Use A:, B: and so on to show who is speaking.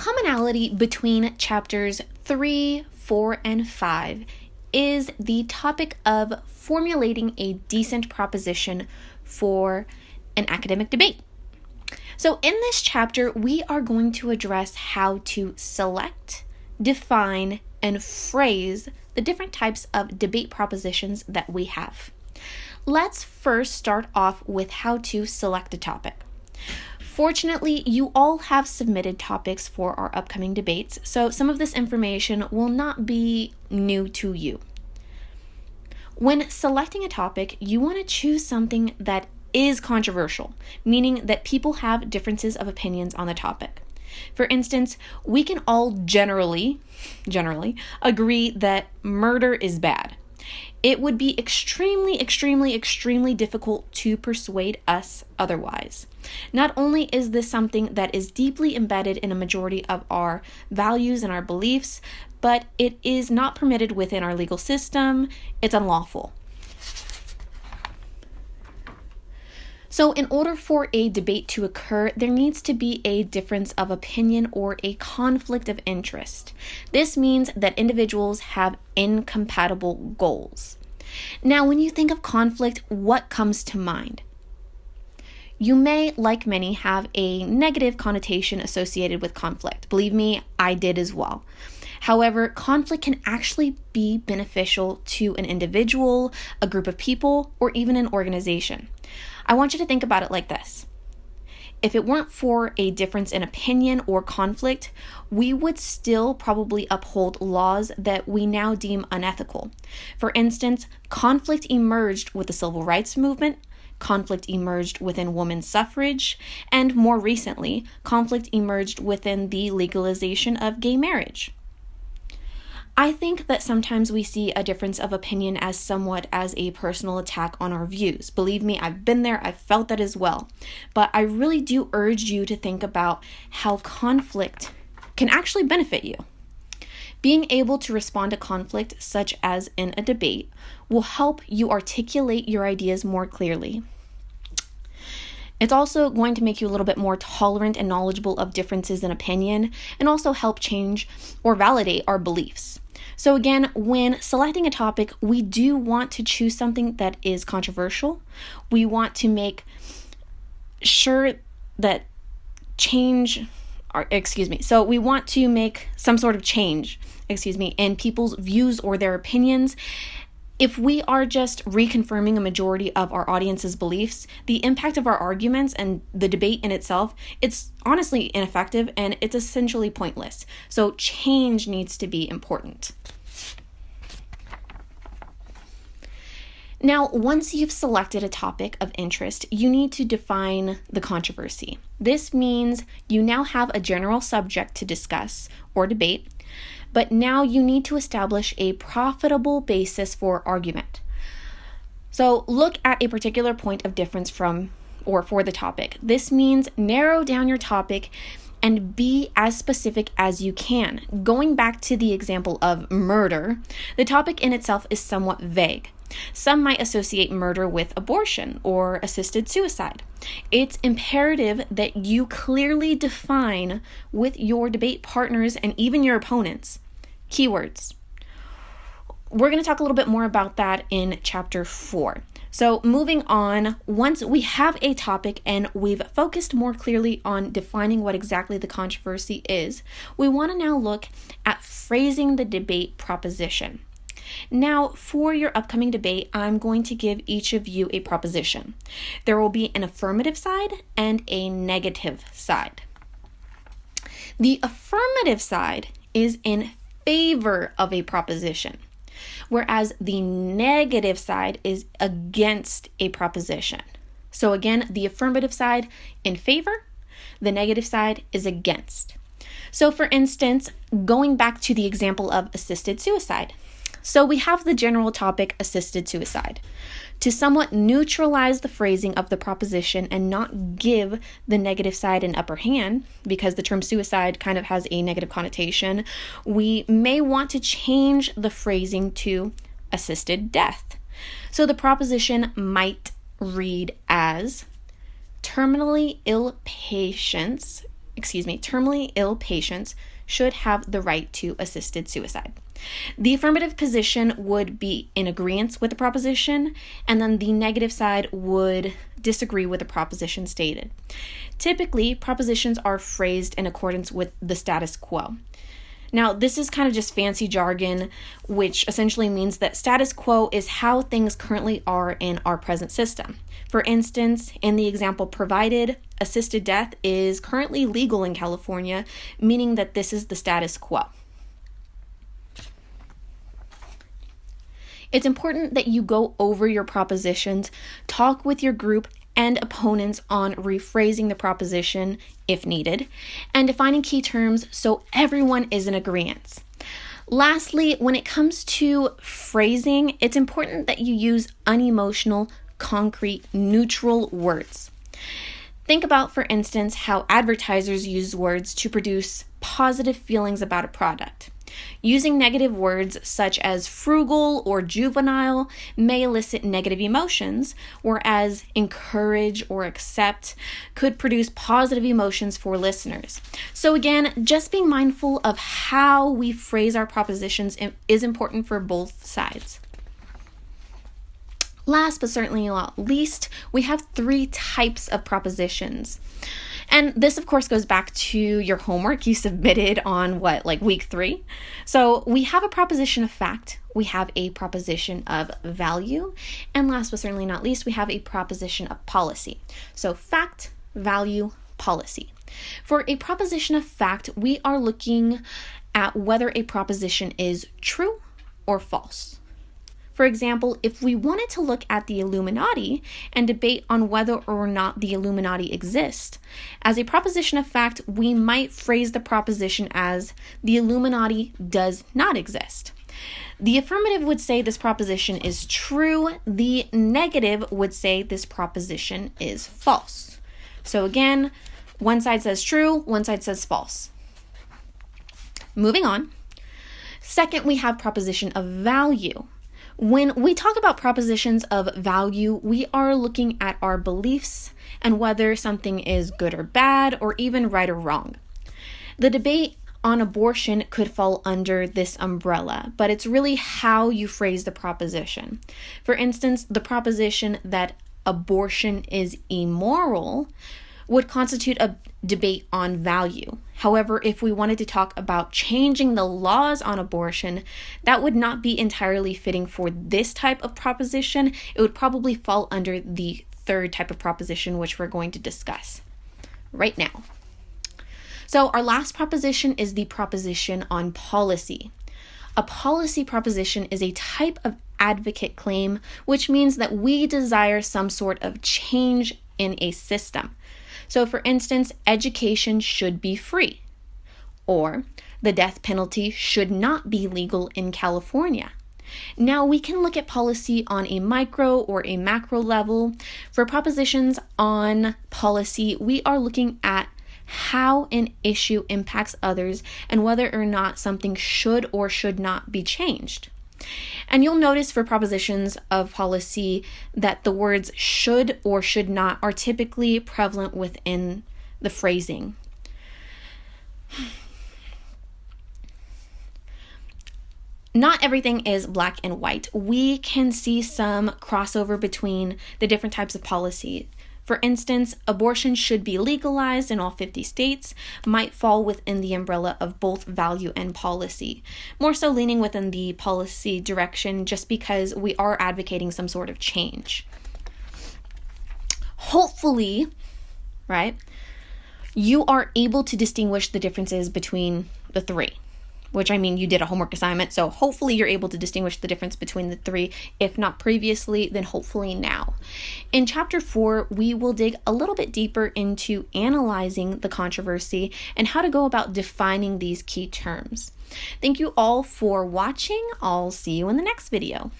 A: commonality between chapters 3, 4, and 5 is the topic of formulating a decent proposition for an academic debate. So in this chapter, we are going to address how to select, define, and phrase the different types of debate propositions that we have. Let's first start off with how to select a topic. Fortunately, you all have submitted topics for our upcoming debates, so some of this information will not be new to you. When selecting a topic, you want to choose something that is controversial, meaning that people have differences of opinions on the topic. For instance, we can all generally agree that murder is bad. It would be extremely difficult to persuade us otherwise. Not only is this something that is deeply embedded in a majority of our values and our beliefs, but it is not permitted within our legal system. It's unlawful. So in order for a debate to occur, there needs to be a difference of opinion or a conflict of interest. This means that individuals have incompatible goals. Now, when you think of conflict, what comes to mind? You may, like many, have a negative connotation associated with conflict. Believe me, I did as well. However, conflict can actually be beneficial to an individual, a group of people, or even an organization. I want you to think about it like this. If it weren't for a difference in opinion or conflict, we would still probably uphold laws that we now deem unethical. For instance, conflict emerged with the civil rights movement, conflict emerged within women's suffrage, and more recently, conflict emerged within the legalization of gay marriage. I think that sometimes we see a difference of opinion as somewhat as a personal attack on our views. Believe me, I've been there, I've felt that as well. But I really do urge you to think about how conflict can actually benefit you. Being able to respond to conflict, such as in a debate, will help you articulate your ideas more clearly. It's also going to make you a little bit more tolerant and knowledgeable of differences in opinion, and also help change or validate our beliefs. So again, when selecting a topic, we do want to choose something that is controversial. We want to make sure that So we want to make some sort of change, in people's views or their opinions. If we are just reconfirming a majority of our audience's beliefs, the impact of our arguments and the debate in itself, it's honestly ineffective and it's essentially pointless. So change needs to be important. Now, once you've selected a topic of interest, you need to define the controversy. This means you now have a general subject to discuss or debate, but now you need to establish a profitable basis for argument. So look at a particular point of difference for the topic. This means narrow down your topic and be as specific as you can. Going back to the example of murder, the topic in itself is somewhat vague. Some might associate murder with abortion or assisted suicide. It's imperative that you clearly define with your debate partners and even your opponents keywords. We're going to talk a little bit more about that in chapter 4. So moving on, once we have a topic and we've focused more clearly on defining what exactly the controversy is, we want to now look at phrasing the debate proposition. Now, for your upcoming debate, I'm going to give each of you a proposition. There will be an affirmative side and a negative side. The affirmative side is in favor of a proposition, whereas the negative side is against a proposition. So again, the affirmative side in favor, the negative side is against. So for instance, going back to the example of assisted suicide. So we have the general topic assisted suicide. To somewhat neutralize the phrasing of the proposition and not give the negative side an upper hand, because the term suicide kind of has a negative connotation, we may want to change the phrasing to assisted death. So the proposition might read as terminally ill patients terminally ill patients should have the right to assisted suicide. The affirmative position would be in agreement with the proposition, and then the negative side would disagree with the proposition stated. Typically, propositions are phrased in accordance with the status quo. Now, this is kind of just fancy jargon, which essentially means that status quo is how things currently are in our present system. For instance, in the example provided, assisted death is currently legal in California, meaning that this is the status quo. It's important that you go over your propositions, talk with your group and opponents on rephrasing the proposition if needed, and defining key terms so everyone is in agreement. Lastly, when it comes to phrasing, it's important that you use unemotional, concrete, neutral words. Think about, for instance, how advertisers use words to produce positive feelings about a product. Using negative words such as frugal or juvenile may elicit negative emotions, whereas encourage or accept could produce positive emotions for listeners. So again, just being mindful of how we phrase our propositions is important for both sides. Last but certainly not least, we have 3 types of propositions. And this, of course, goes back to your homework you submitted on week 3. So we have a proposition of fact, we have a proposition of value, and last but certainly not least, we have a proposition of policy. So fact, value, policy. For a proposition of fact, we are looking at whether a proposition is true or false. For example, if we wanted to look at the Illuminati and debate on whether or not the Illuminati exist, as a proposition of fact, we might phrase the proposition as the Illuminati does not exist. The affirmative would say this proposition is true. The negative would say this proposition is false. So again, one side says true, one side says false. Moving on. Second, we have proposition of value. When we talk about propositions of value, we are looking at our beliefs and whether something is good or bad, or even right or wrong. The debate on abortion could fall under this umbrella, but it's really how you phrase the proposition. For instance, the proposition that abortion is immoral would constitute a debate on value. However, if we wanted to talk about changing the laws on abortion, that would not be entirely fitting for this type of proposition. It would probably fall under the 3rd type of proposition, which we're going to discuss right now. So our last proposition is the proposition on policy. A policy proposition is a type of advocate claim, which means that we desire some sort of change in a system. So for instance, education should be free, or the death penalty should not be legal in California. Now we can look at policy on a micro or a macro level. For propositions on policy, we are looking at how an issue impacts others and whether or not something should or should not be changed. And you'll notice for propositions of policy that the words should or should not are typically prevalent within the phrasing. Not everything is black and white. We can see some crossover between the different types of policy. For instance, abortion should be legalized in all 50 states might fall within the umbrella of both value and policy, more so leaning within the policy direction just because we are advocating some sort of change. Hopefully, right, you are able to distinguish the differences between the 3. Which, I mean, you did a homework assignment, so hopefully you're able to distinguish the difference between the 3. If not previously, then hopefully now. In Chapter 4, we will dig a little bit deeper into analyzing the controversy and how to go about defining these key terms. Thank you all for watching. I'll see you in the next video.